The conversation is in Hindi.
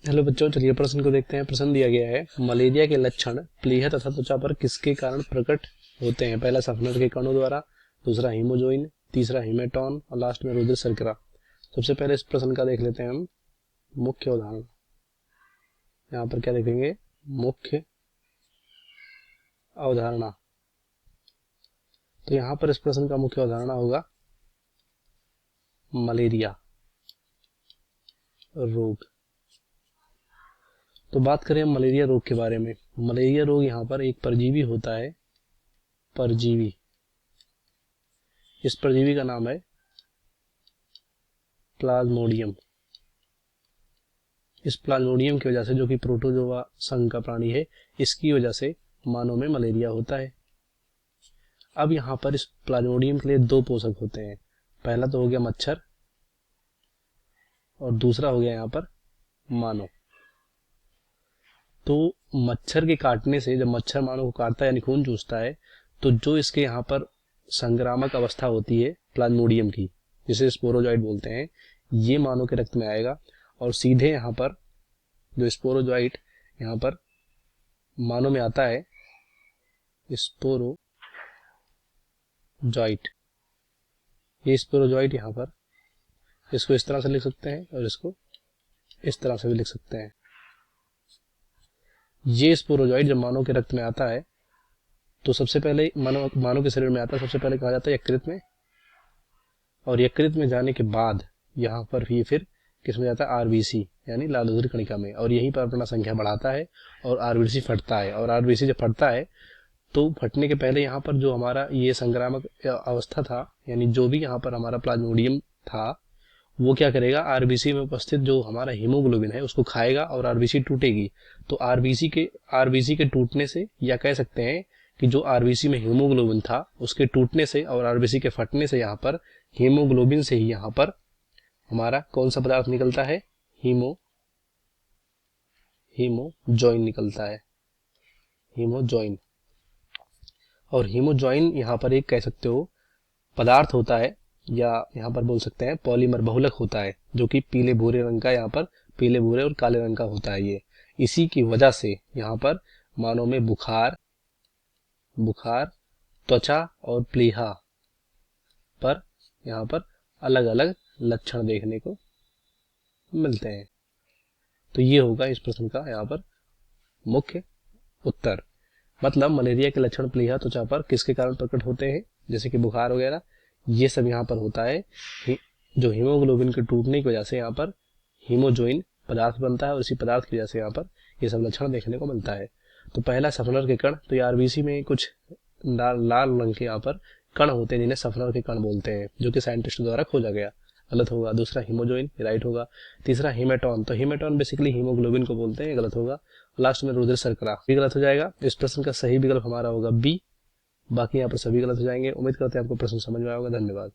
हेलो बच्चों, चलिए प्रश्न को देखते हैं। प्रश्न दिया गया है, मलेरिया के लक्षण प्लीहा तथा त्वचा पर किसके कारण प्रकट होते हैं? पहला सफनर के कणों द्वारा, दूसरा हीमोजोइन, तीसरा हीमेटॉन और लास्ट में रुधिर शर्करा। सबसे पहले इस प्रश्न का देख लेते हैं हम मुख्य उदाहरण। यहाँ पर क्या देखेंगे? मुख्य अवधारणा। तो यहाँ पर इस प्रश्न का मुख्य अवधारणा होगा मलेरिया रोग। तो बात करें मलेरिया रोग के बारे में। मलेरिया रोग यहाँ पर एक परजीवी होता है, परजीवी। इस परजीवी का नाम है प्लाज्मोडियम। इस प्लाज्मोडियम की वजह से, जो कि प्रोटोजोआ संघ का प्राणी है, इसकी वजह से मानव में मलेरिया होता है। अब यहाँ पर इस प्लाज्मोडियम के लिए दो पोषक होते हैं। पहला तो हो गया मच्छर और दूसरा हो गया यहाँ पर मानव। तो मच्छर के काटने से, जब मच्छर मानव को काटता है यानी खून चूसता है, तो जो इसके यहाँ पर संक्रामक अवस्था होती है प्लाज्मोडियम की, जिसे स्पोरोजॉइट बोलते हैं, ये मानव के रक्त में आएगा और सीधे यहाँ पर जो स्पोरोजॉइट यहाँ पर मानव में आता है, स्पोरोजॉइट, ये स्पोरोजॉइट यहाँ पर, इसको इस तरह से लिख सकते हैं और इसको इस तरह से भी लिख सकते हैं। ये स्पोरोजॉइट जब मानव के रक्त में आता है तो सबसे पहले मानव के शरीर में आता है, सबसे पहले कहा जाता है यकृत में, और यकृत में जाने के बाद यहाँ पर भी फिर किसमें जाता है? आरबीसी यानी लाल रुधिर कणिका में, और यहीं पर अपना संख्या बढ़ाता है और आरबीसी फटता है। और आरबीसी जब फटता है तो फटने के पहले यहाँ पर जो हमारा ये संक्रामक अवस्था था, यानी जो भी यहाँ पर हमारा प्लाज्मोडियम था, वो क्या करेगा? आरबीसी में उपस्थित जो हमारा हीमोग्लोबिन है उसको खाएगा और आरबीसी टूटेगी। तो आरबीसी के टूटने से, या कह सकते हैं कि जो आरबीसी में हीमोग्लोबिन था उसके टूटने से और आरबीसी के फटने से, यहाँ पर हीमोग्लोबिन से ही यहाँ पर हमारा कौन सा पदार्थ निकलता है? हीमोजॉइन निकलता है, हीमोजॉइन। और हीमोजॉइन यहाँ पर एक कह सकते हो पदार्थ होता है, या यहाँ पर बोल सकते हैं पॉलीमर बहुलक होता है, जो कि पीले भूरे रंग का, यहाँ पर पीले भूरे और काले रंग का होता है। ये इसी की वजह से यहाँ पर मानव में बुखार, त्वचा और प्लीहा पर यहाँ पर अलग अलग लक्षण देखने को मिलते हैं। तो ये होगा इस प्रश्न का यहाँ पर मुख्य उत्तर। मतलब मलेरिया के लक्षण प्लीहा, त्वचा पर किसके कारण प्रकट होते हैं, जैसे कि बुखार वगैरह, ये सब यहाँ पर होता है जो हीमोग्लोबिन के टूटने की वजह से यहाँ पर हीमोजोइन पदार्थ बनता है, और इसी पदार्थ की वजह से यहाँ पर ये सब लक्षण देखने को मिलता है। तो पहला सफनर के कण, तो ये आरबीसी में कुछ लाल रंग के यहाँ पर कण होते हैं जिन्हें सफनर के कण बोलते हैं, जो कि साइंटिस्ट द्वारा खोजा गया, गलत होगा। दूसरा हीमोजोइन, राइट होगा। तीसरा हीमेटॉन, तो हीमेटॉन बेसिकली हीमोग्लोबिन को बोलते हैं, गलत होगा। लास्ट में रुधिर शर्करा भी गलत हो जाएगा। इस प्रश्न का सही विकल्प हमारा होगा बी। बाकी यहाँ पर सभी गलत हो जाएंगे। उम्मीद करते हैं आपको प्रश्न समझ में आएगा। धन्यवाद।